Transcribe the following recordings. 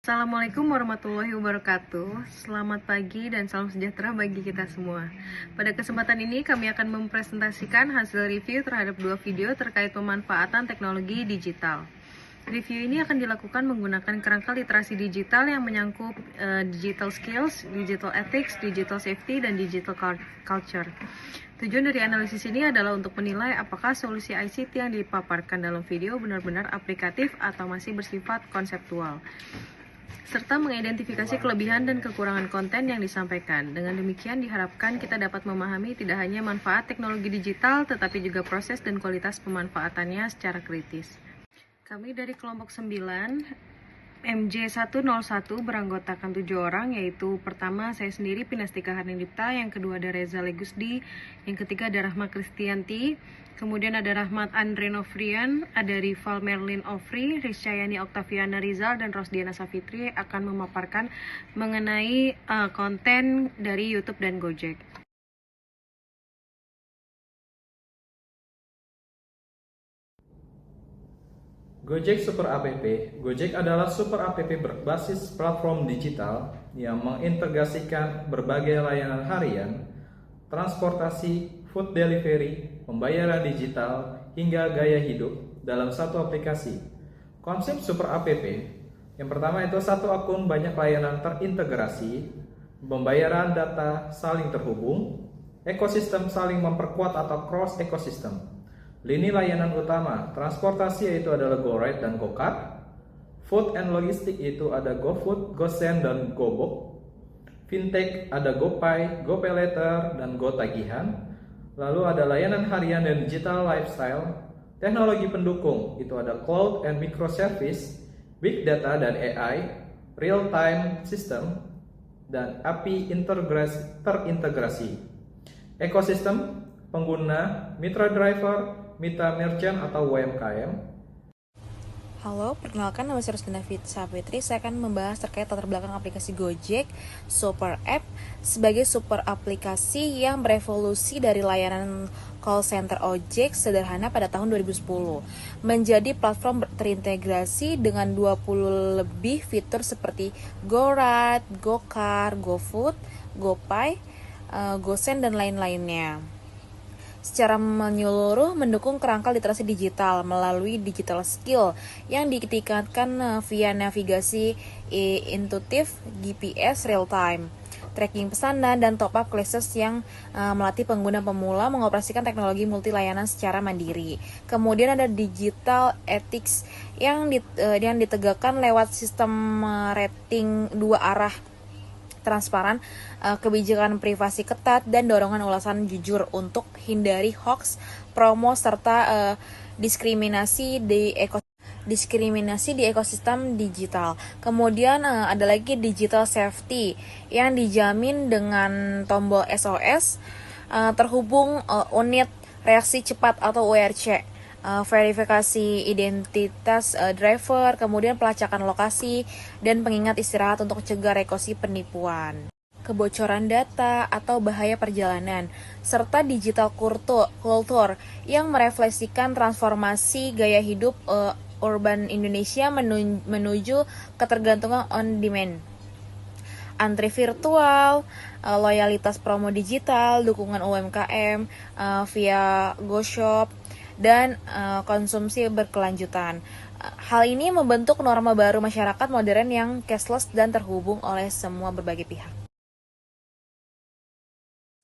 Assalamualaikum warahmatullahi wabarakatuh. Selamat pagi dan salam sejahtera bagi kita semua. Pada kesempatan ini kami akan mempresentasikan hasil review terhadap 2 video terkait pemanfaatan teknologi digital. Review ini akan dilakukan menggunakan kerangka literasi digital yang menyangkut digital skills, digital ethics, digital safety, dan digital culture. Tujuan dari analisis ini adalah untuk menilai apakah solusi ICT yang dipaparkan dalam video benar-benar aplikatif atau masih bersifat konseptual, serta mengidentifikasi kelebihan dan kekurangan konten yang disampaikan. Dengan demikian diharapkan kita dapat memahami tidak hanya manfaat teknologi digital, tetapi juga proses dan kualitas pemanfaatannya secara kritis. Kami dari kelompok 9, MJ101 beranggotakan 7 orang, yaitu pertama saya sendiri Pinastika Harnindipta, yang kedua ada Reza Legusdi, yang ketiga ada Rahma Kristianti, kemudian ada Rahmat Andre Novrian, ada Rival Merlin Ofri, Rizkyani Oktaviana Rizal, dan Rosdiana Safitri akan memaparkan mengenai konten dari YouTube dan Gojek. Gojek Super App. Gojek adalah super app berbasis platform digital yang mengintegrasikan berbagai layanan harian, transportasi, food delivery, pembayaran digital, hingga gaya hidup dalam satu aplikasi. Konsep Super App yang pertama itu satu akun banyak layanan terintegrasi, pembayaran data saling terhubung, ekosistem saling memperkuat atau cross ekosistem. Lini layanan utama, transportasi yaitu adalah GoRide dan GoCar. Food and logistik itu ada GoFood, GoSend, dan GoBook. Fintech ada GoPay, GoPayLater, dan GoTagihan. Lalu ada layanan harian dan digital lifestyle. Teknologi pendukung itu ada cloud and microservice, big data dan AI, real-time system, dan API terintegrasi. Ekosistem, pengguna, mitra driver, mitra merchant atau UMKM. Halo, perkenalkan nama saya Rosdiana Safitri. Saya akan membahas terkait latar belakang aplikasi Gojek Super App sebagai super aplikasi yang berevolusi dari layanan call center ojek sederhana pada tahun 2010 menjadi platform terintegrasi dengan 20 lebih fitur seperti GoRide, GoCar, GoFood, GoPay, GoSend, dan lain-lainnya. Secara menyeluruh mendukung kerangka literasi digital melalui digital skill yang ditingkatkan via navigasi intuitif, GPS real time, tracking pesanan, dan top up classes yang melatih pengguna pemula mengoperasikan teknologi multi layanan secara mandiri. Kemudian ada digital ethics yang ditegakkan lewat sistem rating 2 arah transparan, kebijakan privasi ketat, dan dorongan ulasan jujur untuk hindari hoax, promo, serta diskriminasi di ekosistem digital. Kemudian ada lagi digital safety yang dijamin dengan tombol SOS, terhubung unit reaksi cepat atau URC, verifikasi identitas driver, kemudian pelacakan lokasi, dan pengingat istirahat untuk mencegah resiko penipuan, kebocoran data, atau bahaya perjalanan, serta digital culture yang merefleksikan transformasi gaya hidup urban Indonesia menuju ketergantungan on demand, antri virtual, loyalitas promo digital, dukungan UMKM via GoShop, dan konsumsi berkelanjutan. Hal ini membentuk norma baru masyarakat modern yang cashless dan terhubung oleh semua berbagai pihak.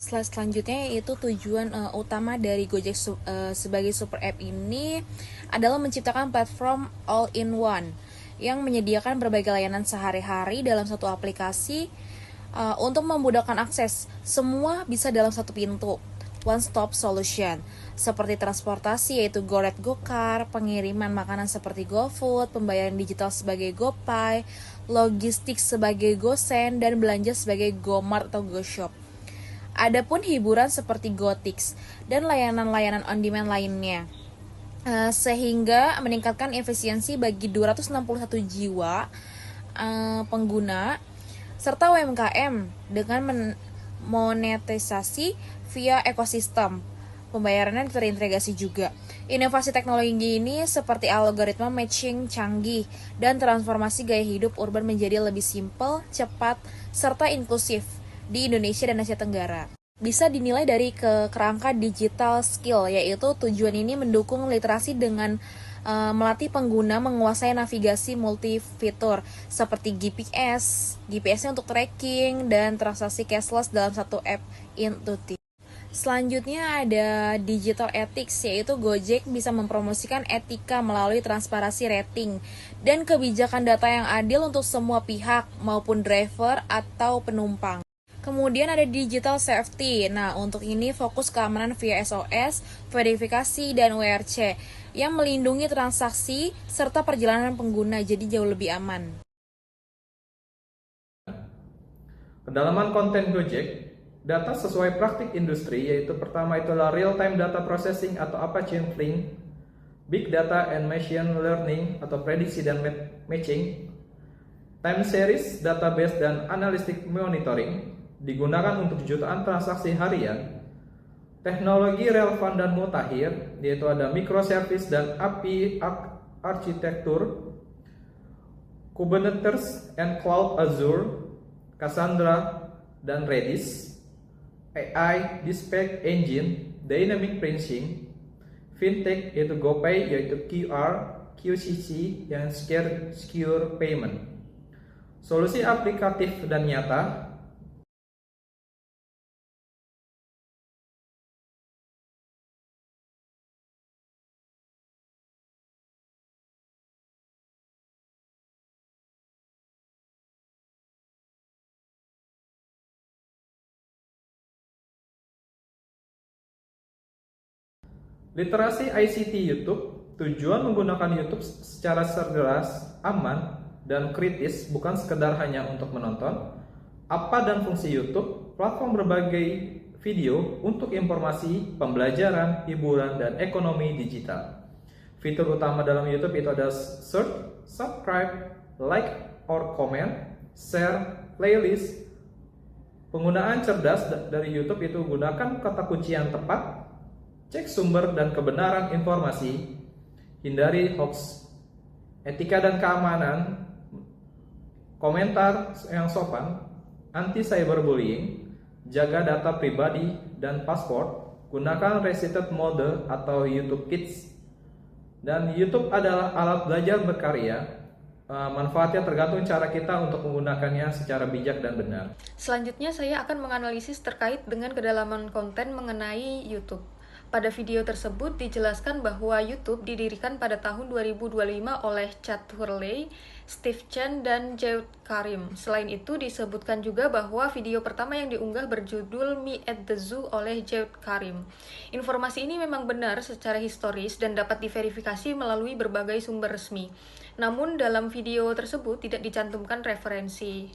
Slide selanjutnya yaitu tujuan utama dari Gojek sebagai super app ini adalah menciptakan platform all-in-one yang menyediakan berbagai layanan sehari-hari dalam satu aplikasi untuk memudahkan akses. Semua bisa dalam satu pintu. One-stop solution, seperti transportasi yaitu GoRide, GoCar, pengiriman makanan seperti GoFood, pembayaran digital sebagai GoPay, logistik sebagai GoSend, dan belanja sebagai GoMart atau GoShop. Adapun hiburan seperti GoTix dan layanan-layanan on-demand lainnya, sehingga meningkatkan efisiensi bagi 261 jiwa pengguna serta UMKM dengan monetisasi via ekosistem pembayarannya terintegrasi juga. Inovasi teknologi ini seperti algoritma matching canggih dan transformasi gaya hidup urban menjadi lebih simpel, cepat, serta inklusif di Indonesia dan Asia Tenggara. Bisa dinilai dari kerangka digital skill, yaitu tujuan ini mendukung literasi dengan melatih pengguna menguasai navigasi multi-fitur seperti GPS-nya untuk tracking, dan transaksi cashless dalam satu app intuitif. Selanjutnya ada digital ethics, yaitu Gojek bisa mempromosikan etika melalui transparansi rating dan kebijakan data yang adil untuk semua pihak maupun driver atau penumpang. Kemudian ada digital safety. Nah, untuk ini fokus keamanan via SOS, verifikasi, dan WRC yang melindungi transaksi serta perjalanan pengguna, jadi jauh lebih aman. Kedalaman konten Gojek, data sesuai praktik industri, yaitu pertama itulah real-time data processing atau chain Flink, big data and machine learning atau prediksi dan matching, time series, database, dan analytic monitoring, digunakan untuk jutaan transaksi harian. Teknologi relevan dan mutakhir, yaitu ada microservice dan API arsitektur, Kubernetes and Cloud Azure, Cassandra dan Redis, AI Dispatch Engine, Dynamic Pricing, Fintech yaitu GoPay, yaitu QR, QCC, yang Secure Payment. Solusi aplikatif dan nyata. Literasi ICT YouTube. Tujuan menggunakan YouTube secara cerdas, aman, dan kritis bukan sekedar hanya untuk menonton. Apa dan fungsi YouTube? Platform berbagai video untuk informasi, pembelajaran, hiburan, dan ekonomi digital. Fitur utama dalam YouTube itu ada search, subscribe, like or comment, share, playlist. Penggunaan cerdas dari YouTube itu gunakan kata kunci yang tepat, cek sumber dan kebenaran informasi, hindari hoax, etika dan keamanan, komentar yang sopan, anti cyberbullying, jaga data pribadi dan password, gunakan restricted mode atau YouTube Kids. Dan YouTube adalah alat belajar berkarya. Manfaatnya tergantung cara kita untuk menggunakannya secara bijak dan benar. Selanjutnya saya akan menganalisis terkait dengan kedalaman konten mengenai YouTube. Pada video tersebut dijelaskan bahwa YouTube didirikan pada tahun 2025 oleh Chad Hurley, Steve Chen, dan Jawed Karim. Selain itu disebutkan juga bahwa video pertama yang diunggah berjudul Me at the Zoo oleh Jawed Karim. Informasi ini memang benar secara historis dan dapat diverifikasi melalui berbagai sumber resmi. Namun dalam video tersebut tidak dicantumkan referensi.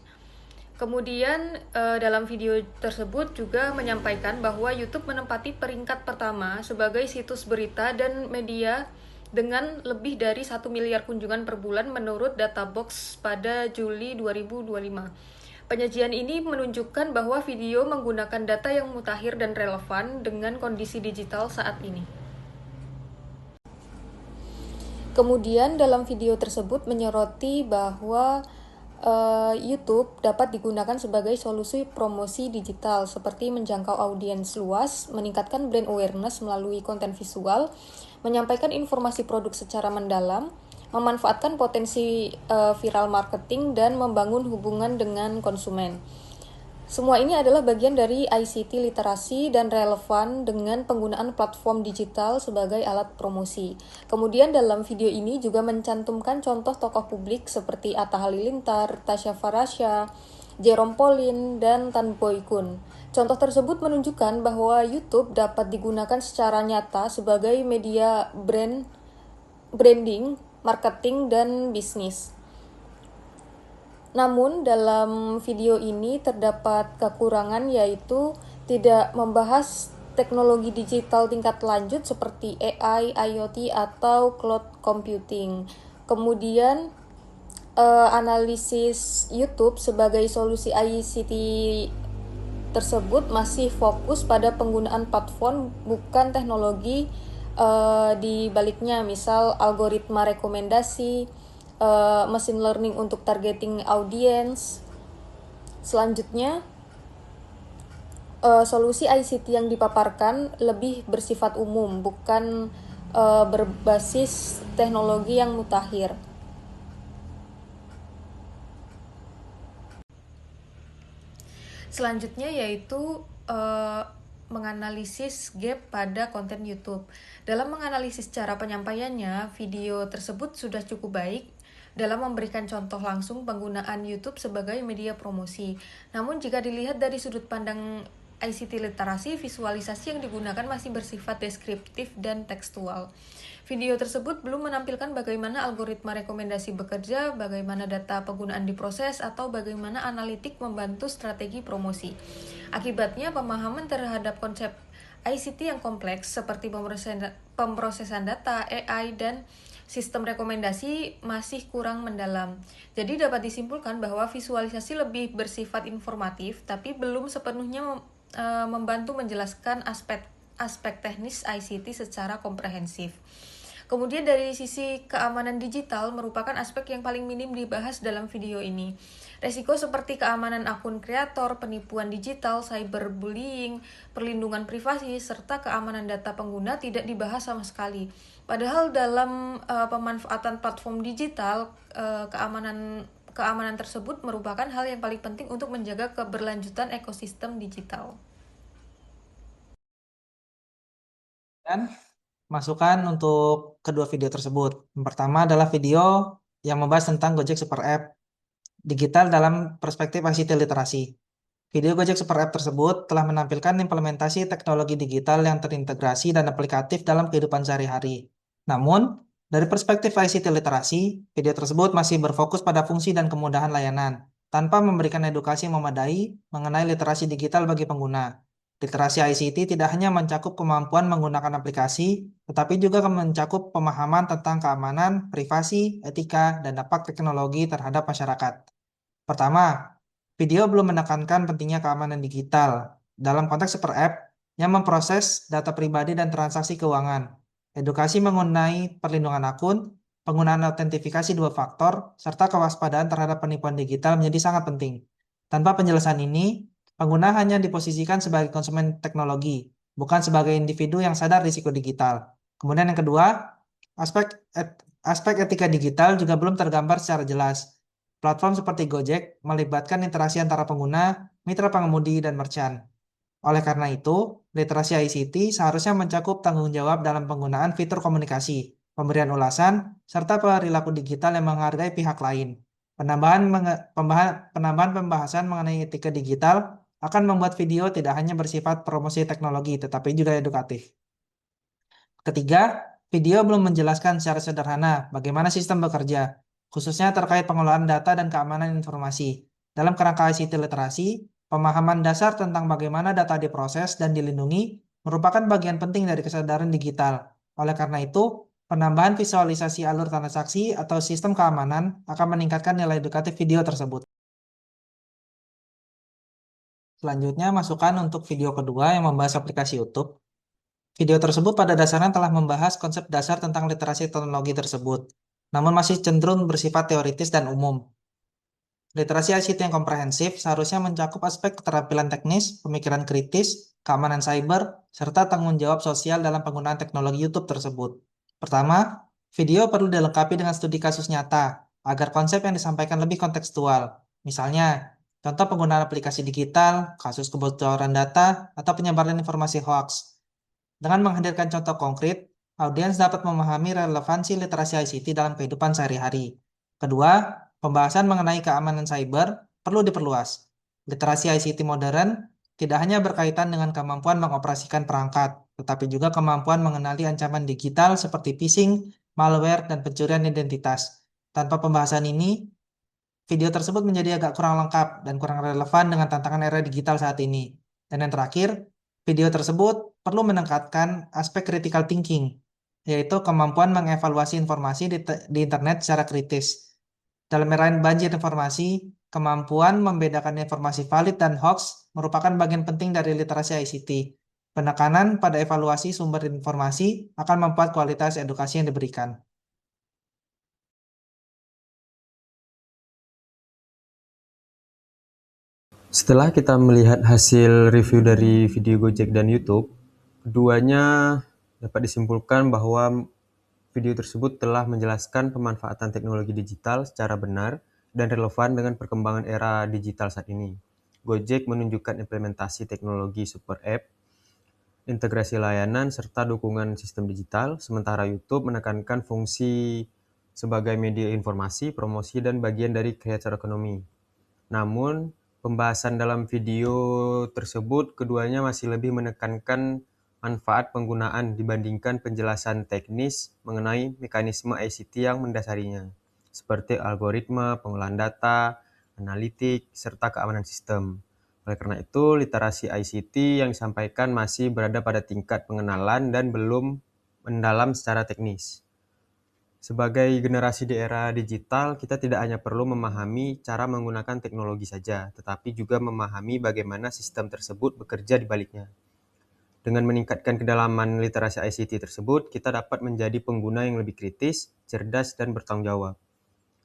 Kemudian dalam video tersebut juga menyampaikan bahwa YouTube menempati peringkat pertama sebagai situs berita dan media dengan lebih dari 1 miliar kunjungan per bulan menurut Databox pada Juli 2025. Penyajian ini menunjukkan bahwa video menggunakan data yang mutakhir dan relevan dengan kondisi digital saat ini. Kemudian dalam video tersebut menyoroti bahwa YouTube dapat digunakan sebagai solusi promosi digital seperti menjangkau audiens luas, meningkatkan brand awareness melalui konten visual, menyampaikan informasi produk secara mendalam, memanfaatkan potensi viral marketing, dan membangun hubungan dengan konsumen. Semua ini adalah bagian dari ICT literasi dan relevan dengan penggunaan platform digital sebagai alat promosi. Kemudian dalam video ini juga mencantumkan contoh tokoh publik seperti Atta Halilintar, Tasya Farasya, Jerome Pauline, dan Tan Boy Kun. Contoh tersebut menunjukkan bahwa YouTube dapat digunakan secara nyata sebagai media branding, marketing, dan bisnis. Namun dalam video ini terdapat kekurangan, yaitu tidak membahas teknologi digital tingkat lanjut seperti AI, IoT, atau cloud computing. Kemudian analisis YouTube sebagai solusi ICT tersebut masih fokus pada penggunaan platform, bukan teknologi di baliknya, misal algoritma rekomendasi, machine learning untuk targeting audience. Selanjutnya, solusi ICT yang dipaparkan lebih bersifat umum, bukan berbasis teknologi yang mutakhir. Selanjutnya yaitu menganalisis gap pada konten YouTube. Dalam menganalisis cara penyampaiannya, video tersebut sudah cukup baik dalam memberikan contoh langsung penggunaan YouTube sebagai media promosi. Namun jika dilihat dari sudut pandang ICT literasi, visualisasi yang digunakan masih bersifat deskriptif dan tekstual. Video tersebut belum menampilkan bagaimana algoritma rekomendasi bekerja, bagaimana data penggunaan diproses, atau bagaimana analitik membantu strategi promosi. Akibatnya, pemahaman terhadap konsep ICT yang kompleks seperti pemrosesan data, AI, dan sistem rekomendasi masih kurang mendalam. Jadi dapat disimpulkan bahwa visualisasi lebih bersifat informatif, tapi belum sepenuhnya membantu menjelaskan aspek teknis ICT secara komprehensif. Kemudian dari sisi keamanan digital merupakan aspek yang paling minim dibahas dalam video ini. Resiko seperti keamanan akun kreator, penipuan digital, cyberbullying, perlindungan privasi, serta keamanan data pengguna tidak dibahas sama sekali. Padahal dalam pemanfaatan platform digital, keamanan tersebut merupakan hal yang paling penting untuk menjaga keberlanjutan ekosistem digital. Dan masukan untuk kedua video tersebut. Yang pertama adalah video yang membahas tentang Gojek Super App digital dalam perspektif ICT literasi. Video Gojek Super App tersebut telah menampilkan implementasi teknologi digital yang terintegrasi dan aplikatif dalam kehidupan sehari-hari. Namun, dari perspektif ICT literasi, video tersebut masih berfokus pada fungsi dan kemudahan layanan, tanpa memberikan edukasi yang memadai mengenai literasi digital bagi pengguna. Literasi ICT tidak hanya mencakup kemampuan menggunakan aplikasi, tetapi juga mencakup pemahaman tentang keamanan, privasi, etika, dan dampak teknologi terhadap masyarakat. Pertama, video belum menekankan pentingnya keamanan digital dalam konteks Super App yang memproses data pribadi dan transaksi keuangan. Edukasi mengenai perlindungan akun, penggunaan autentifikasi dua faktor, serta kewaspadaan terhadap penipuan digital menjadi sangat penting. Tanpa penjelasan ini, pengguna hanya diposisikan sebagai konsumen teknologi, bukan sebagai individu yang sadar risiko digital. Kemudian yang kedua, aspek etika digital juga belum tergambar secara jelas. Platform seperti Gojek melibatkan interaksi antara pengguna, mitra pengemudi, dan merchant. Oleh karena itu, literasi ICT seharusnya mencakup tanggung jawab dalam penggunaan fitur komunikasi, pemberian ulasan, serta perilaku digital yang menghargai pihak lain. Penambahan pembahasan mengenai etika digital akan membuat video tidak hanya bersifat promosi teknologi, tetapi juga edukatif. Ketiga, video belum menjelaskan secara sederhana bagaimana sistem bekerja, khususnya terkait pengelolaan data dan keamanan informasi. Dalam kerangka ICT literasi, pemahaman dasar tentang bagaimana data diproses dan dilindungi merupakan bagian penting dari kesadaran digital. Oleh karena itu, penambahan visualisasi alur transaksi atau sistem keamanan akan meningkatkan nilai edukatif video tersebut. Selanjutnya, masukan untuk video kedua yang membahas aplikasi YouTube. Video tersebut pada dasarnya telah membahas konsep dasar tentang literasi teknologi tersebut, namun masih cenderung bersifat teoritis dan umum. Literasi ICT yang komprehensif seharusnya mencakup aspek keterampilan teknis, pemikiran kritis, keamanan cyber, serta tanggung jawab sosial dalam penggunaan teknologi YouTube tersebut. Pertama, video perlu dilengkapi dengan studi kasus nyata, agar konsep yang disampaikan lebih kontekstual. Misalnya, contoh penggunaan aplikasi digital, kasus kebocoran data, atau penyebaran informasi hoax. Dengan menghadirkan contoh konkret, audiens dapat memahami relevansi literasi ICT dalam kehidupan sehari-hari. Kedua, pembahasan mengenai keamanan cyber perlu diperluas. Literasi ICT modern tidak hanya berkaitan dengan kemampuan mengoperasikan perangkat, tetapi juga kemampuan mengenali ancaman digital seperti phishing, malware, dan pencurian identitas. Tanpa pembahasan ini, video tersebut menjadi agak kurang lengkap dan kurang relevan dengan tantangan era digital saat ini. Dan yang terakhir, video tersebut perlu meningkatkan aspek critical thinking, yaitu kemampuan mengevaluasi informasi di internet secara kritis. Dalam era banjir informasi, Kemampuan membedakan informasi valid dan hoax merupakan bagian penting dari literasi ICT. Penekanan pada evaluasi sumber informasi akan membuat kualitas edukasi yang diberikan. Setelah kita melihat hasil review dari video Gojek dan YouTube, keduanya dapat disimpulkan bahwa video tersebut telah menjelaskan pemanfaatan teknologi digital secara benar dan relevan dengan perkembangan era digital saat ini. Gojek menunjukkan implementasi teknologi super app, integrasi layanan, serta dukungan sistem digital, sementara YouTube menekankan fungsi sebagai media informasi, promosi, dan bagian dari creator economy. Namun, pembahasan dalam video tersebut keduanya masih lebih menekankan manfaat penggunaan dibandingkan penjelasan teknis mengenai mekanisme ICT yang mendasarinya, seperti algoritma, pengolahan data, analitik, serta keamanan sistem. Oleh karena itu, literasi ICT yang disampaikan masih berada pada tingkat pengenalan dan belum mendalam secara teknis. Sebagai generasi di era digital, kita tidak hanya perlu memahami cara menggunakan teknologi saja, tetapi juga memahami bagaimana sistem tersebut bekerja di baliknya. Dengan meningkatkan kedalaman literasi ICT tersebut, kita dapat menjadi pengguna yang lebih kritis, cerdas, dan bertanggung jawab.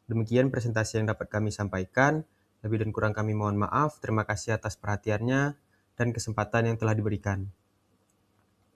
Demikian presentasi yang dapat kami sampaikan. Lebih dan kurang kami mohon maaf. Terima kasih atas perhatiannya dan kesempatan yang telah diberikan.